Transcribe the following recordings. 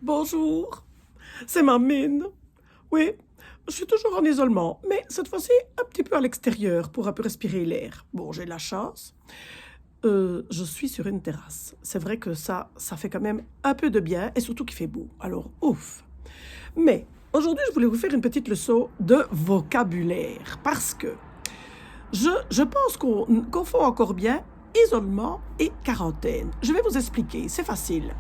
Bonjour, c'est ma mine. Oui, je suis toujours en isolement, mais cette fois-ci un petit peu à l'extérieur pour un peu respirer l'air. Bon, j'ai de la chance. Je suis sur une terrasse. C'est vrai que ça fait quand même un peu de bien et surtout qu'il fait beau. Alors, ouf. Mais aujourd'hui, je voulais vous faire une petite leçon de vocabulaire parce que je pense qu'on confond encore bien isolement et quarantaine. Je vais vous expliquer, c'est facile.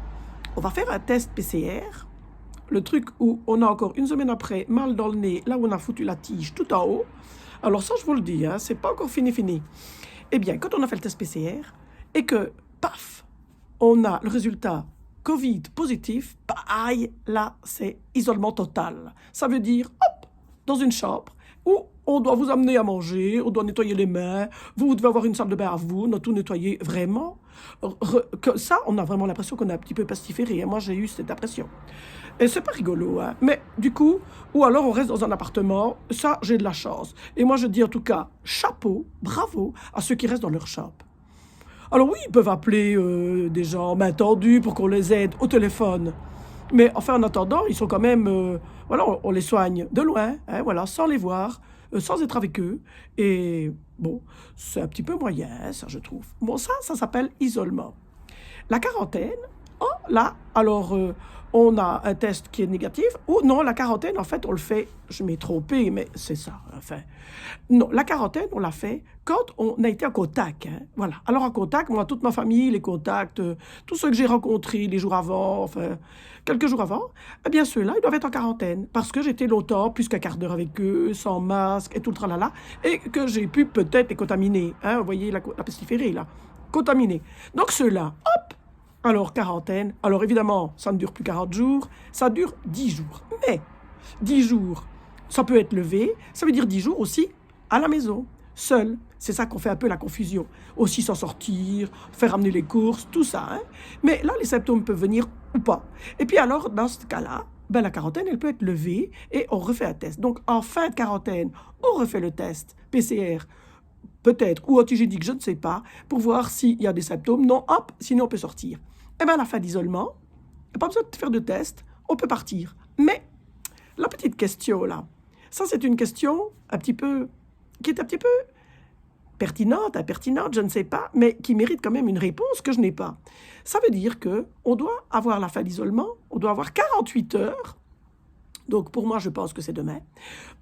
On va faire un test PCR. Le truc où on a encore une semaine après mal dans le nez, là où on a foutu la tige tout en haut. Alors ça, je vous le dis, hein, c'est pas encore fini. Eh bien, quand on a fait le test PCR et que, paf, on a le résultat Covid positif, aïe, là, c'est isolement total. Ça veut dire, hop, dans une chambre où on doit vous amener à manger, on doit nettoyer les mains, vous devez avoir une salle de bain à vous, on a tout nettoyé vraiment. Que ça, on a vraiment l'impression qu'on est un petit peu pestiféré. Moi, j'ai eu cette impression. Et c'est pas rigolo, hein. Mais du coup, ou alors on reste dans un appartement, ça, j'ai de la chance. Et moi, je dis en tout cas, chapeau, bravo à ceux qui restent dans leur chambre. Alors oui, ils peuvent appeler des gens main tendue pour qu'on les aide au téléphone. Mais enfin, en attendant, ils sont quand même... voilà, on les soigne de loin, hein, voilà, sans les voir, sans être avec eux. Et bon, c'est un petit peu moyen, ça, je trouve. Bon, ça s'appelle isolement. La quarantaine, oh là, alors on a un test qui est négatif, ou non, la quarantaine, en fait, on le fait, je m'ai trompé, mais c'est ça, enfin. Non, la quarantaine, on l'a fait quand on a été en contact, hein, voilà. Alors en contact, moi, toute ma famille, les contacts, tous ceux que j'ai rencontrés les jours avant, enfin, quelques jours avant, eh bien ceux-là, ils doivent être en quarantaine, parce que j'étais longtemps, plus qu'un quart d'heure avec eux, sans masque et tout le tralala, et que j'ai pu peut-être les contaminer, hein, vous voyez la pestiférée, là, contaminés. Donc ceux-là, hop, alors, quarantaine. Alors, évidemment, ça ne dure plus 40 jours, ça dure 10 jours. Mais 10 jours, ça peut être levé, ça veut dire 10 jours aussi à la maison, seul. C'est ça qu'on fait un peu la confusion. Aussi s'en sortir, faire amener les courses, tout ça, hein. Mais là, les symptômes peuvent venir ou pas. Et puis alors, dans ce cas-là, ben, la quarantaine, elle peut être levée et on refait un test. Donc, en fin de quarantaine, on refait le test PCR, peut-être, ou antigénique, je ne sais pas, pour voir s'il y a des symptômes. Non, hop, sinon on peut sortir. Et bien à la fin d'isolement, il n'y a pas besoin de faire de test, on peut partir. Mais la petite question là, ça c'est une question un petit peu, qui est un petit peu pertinente, impertinente, je ne sais pas, mais qui mérite quand même une réponse que je n'ai pas. Ça veut dire que on doit avoir la fin d'isolement, on doit avoir 48 heures, donc pour moi je pense que c'est demain,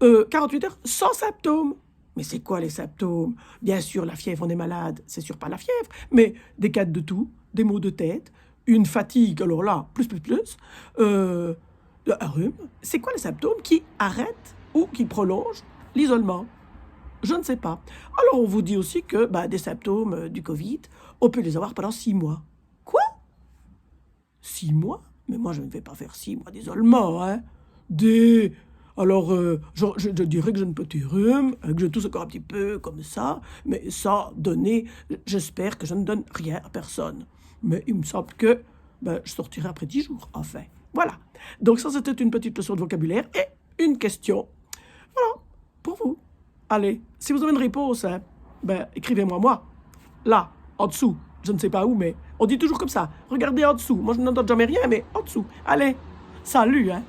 48 heures sans symptômes. Mais c'est quoi les symptômes? Bien sûr, la fièvre, on est malade, c'est sûr pas la fièvre, mais des cas de toux, des maux de tête, une fatigue, alors là, un rhume. C'est quoi les symptômes qui arrêtent ou qui prolongent l'isolement? Je ne sais pas. Alors on vous dit aussi que des symptômes du Covid, on peut les avoir pendant 6 mois. Quoi? 6 mois? Mais moi je ne vais pas faire 6 mois d'isolement, hein. Alors, je dirais que j'ai un petit rhume, que je tousse encore un petit peu comme ça, mais sans donner, j'espère que je ne donne rien à personne. Mais il me semble que je sortirai après 10 jours, enfin. Voilà. Donc ça, c'était une petite leçon de vocabulaire et une question. Voilà, pour vous. Allez, si vous avez une réponse, hein, écrivez-moi moi. Là, en dessous. Je ne sais pas où, mais on dit toujours comme ça. Regardez en dessous. Moi, je n'en donne jamais rien, mais en dessous. Allez, salut, hein.